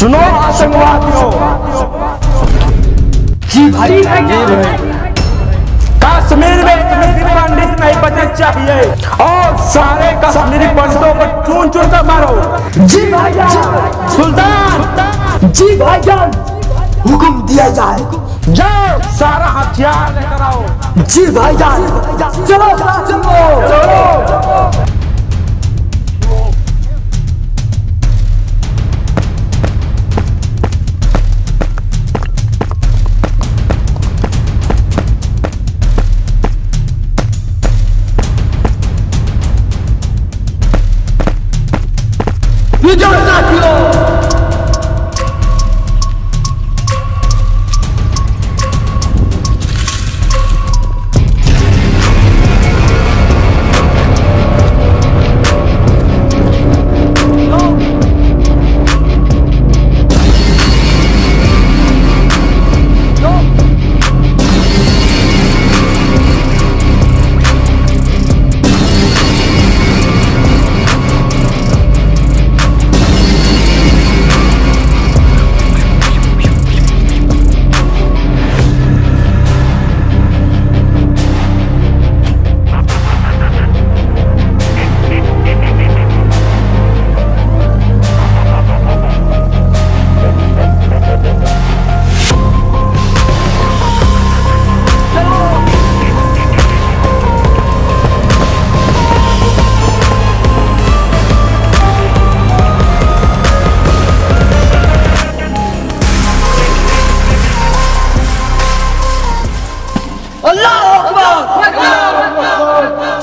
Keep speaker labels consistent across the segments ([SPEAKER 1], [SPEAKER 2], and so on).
[SPEAKER 1] सुनो आतंकवादियों,
[SPEAKER 2] जी भाई
[SPEAKER 1] कश्मीर में कश्मीरी पंडित नहीं बचने चाहिए और सारे कश्मीरी पंडितों को चुन चुन कर मारो।
[SPEAKER 2] जी भाईजान।
[SPEAKER 1] सुल्तान
[SPEAKER 2] जी भाईजान, हुक्म दिया जाए।
[SPEAKER 1] जाओ सारा हथियार लेकर आओ।
[SPEAKER 2] जी भाईजान। चलो चलो चलो।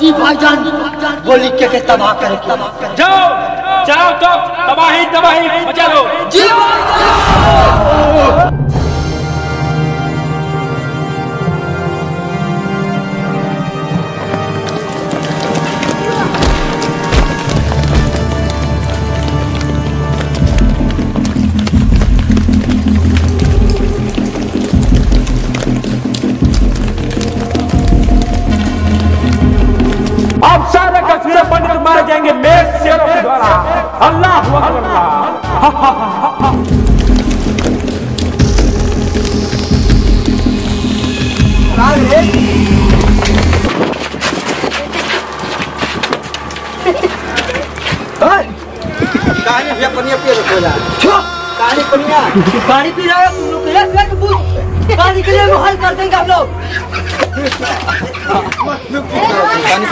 [SPEAKER 2] जी भाईजान, गोली के तबाह करेगी।
[SPEAKER 1] जाओ जाओ तो तबाही तबाही मचा लो।
[SPEAKER 2] जी भाईजान।
[SPEAKER 1] अब सारे कश्मीर पंडित मारे जाएंगे मेरे शेरों के द्वारा। अल्लाह
[SPEAKER 2] कहानी भैया पनिया पी रखोला। कहानी पनिया पानी पी रहा है तुम लोग। पानी के लिए वो हल कर देंगे हम लोग।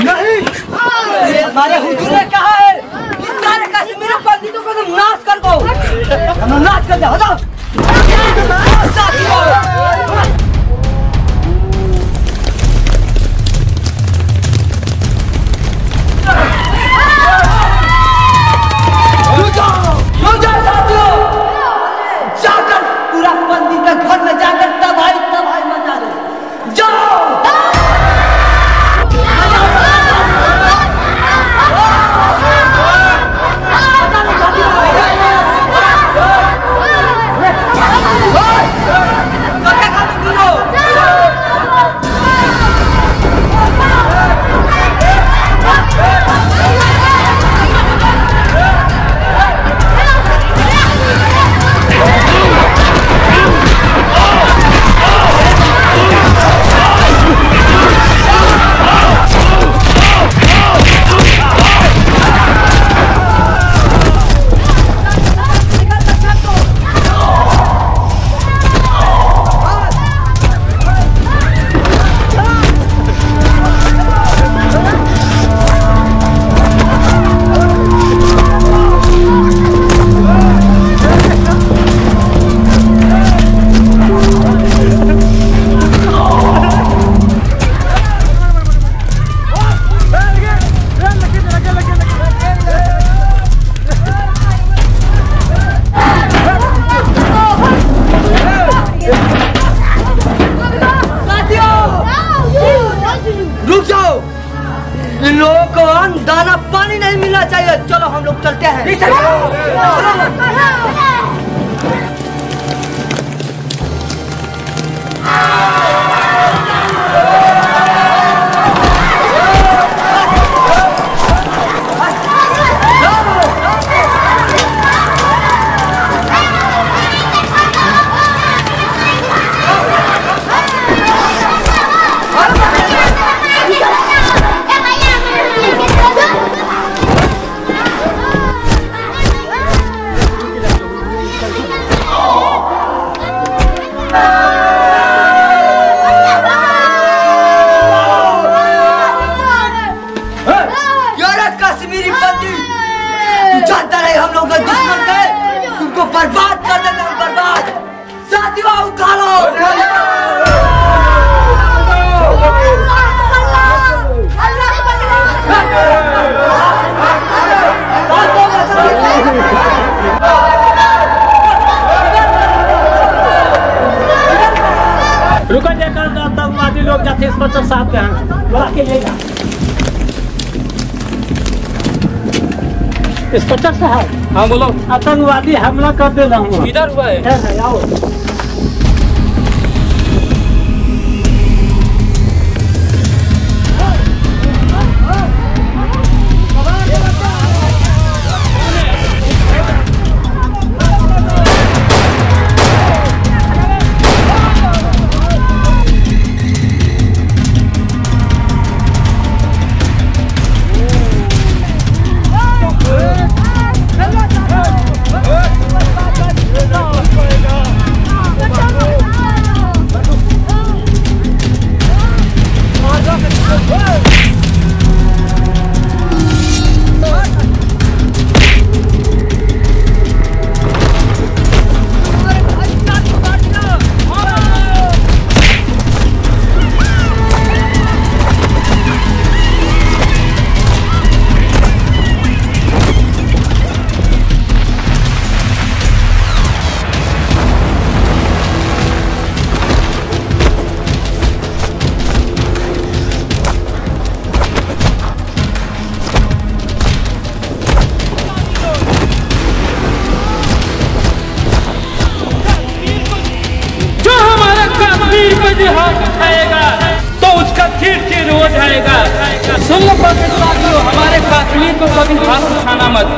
[SPEAKER 2] नहीं, हमारे हुजूर ने कहा है कि सारे कश्मीरी पंडितों को तुम नाश कर दो। हम नाश कर दे। हटाओ। जाकर पूरा पंडित के घर में जाकर तबाही तबाही मचा दो। जाओ। इन लोगों को दाना पानी नहीं मिलना चाहिए। चलो हम लोग चलते हैं। हम लोग का दुश्मन है, तुमको बर्बाद कर देगा, बर्बाद। साथियों उठा लो।
[SPEAKER 3] रुको देखकर आतंकवादी लोग जाते इंस्पेक्टर साहब के हैं, बोला के लेगा। इंस्पेक्टर साहब। हाँ बोलो। आतंकवादी हमला कर दे रहा हूँ। इधर हुआ है आओ। हाथ उठाएगा तो उसका चीर हो जाएगा। सुन लो पाकिस्तानियों, हमारे कश्मीर को कभी हाथ उठाना मत।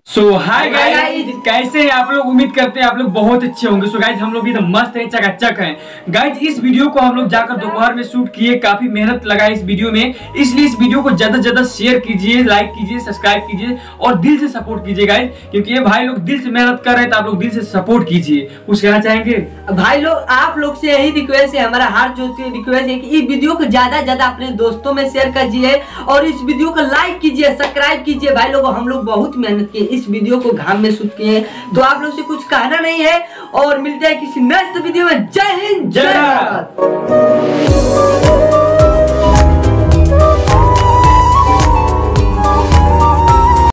[SPEAKER 3] सो हाय गाइस, कैसे हैं आप लोग? उम्मीद करते हैं आप लोग बहुत अच्छे होंगे। सो गाइस हम लोग भी तो मस्त है, चकाचक हैं। गाइस इस वीडियो को हम लोग जाकर दोपहर में शूट किए, काफी मेहनत लगाई इस वीडियो में, इसलिए इस वीडियो को ज्यादा से ज्यादा शेयर कीजिए, लाइक कीजिए, सब्सक्राइब कीजिए और दिल से सपोर्ट कीजिए गाइस, क्योंकि ये भाई लोग दिल से मेहनत कर रहे हैं तो आप लोग दिल से सपोर्ट कीजिए। कुछ कहना चाहेंगे
[SPEAKER 2] भाई लोग? आप लोग से यही रिक्वेस्ट है, हमारा हार्ट जो रिक्वेस्ट है कि इस वीडियो को ज्यादा ज्यादा अपने दोस्तों में शेयर कीजिए और इस वीडियो को लाइक कीजिए, सब्सक्राइब कीजिए। भाई लोग हम लोग बहुत मेहनत किए, इस वीडियो को घाम में शूट किए, तो आप लोग से कुछ कहना नहीं है और मिलते हैं किसी नेक्स्ट वीडियो में। जय हिंद, जय भारत।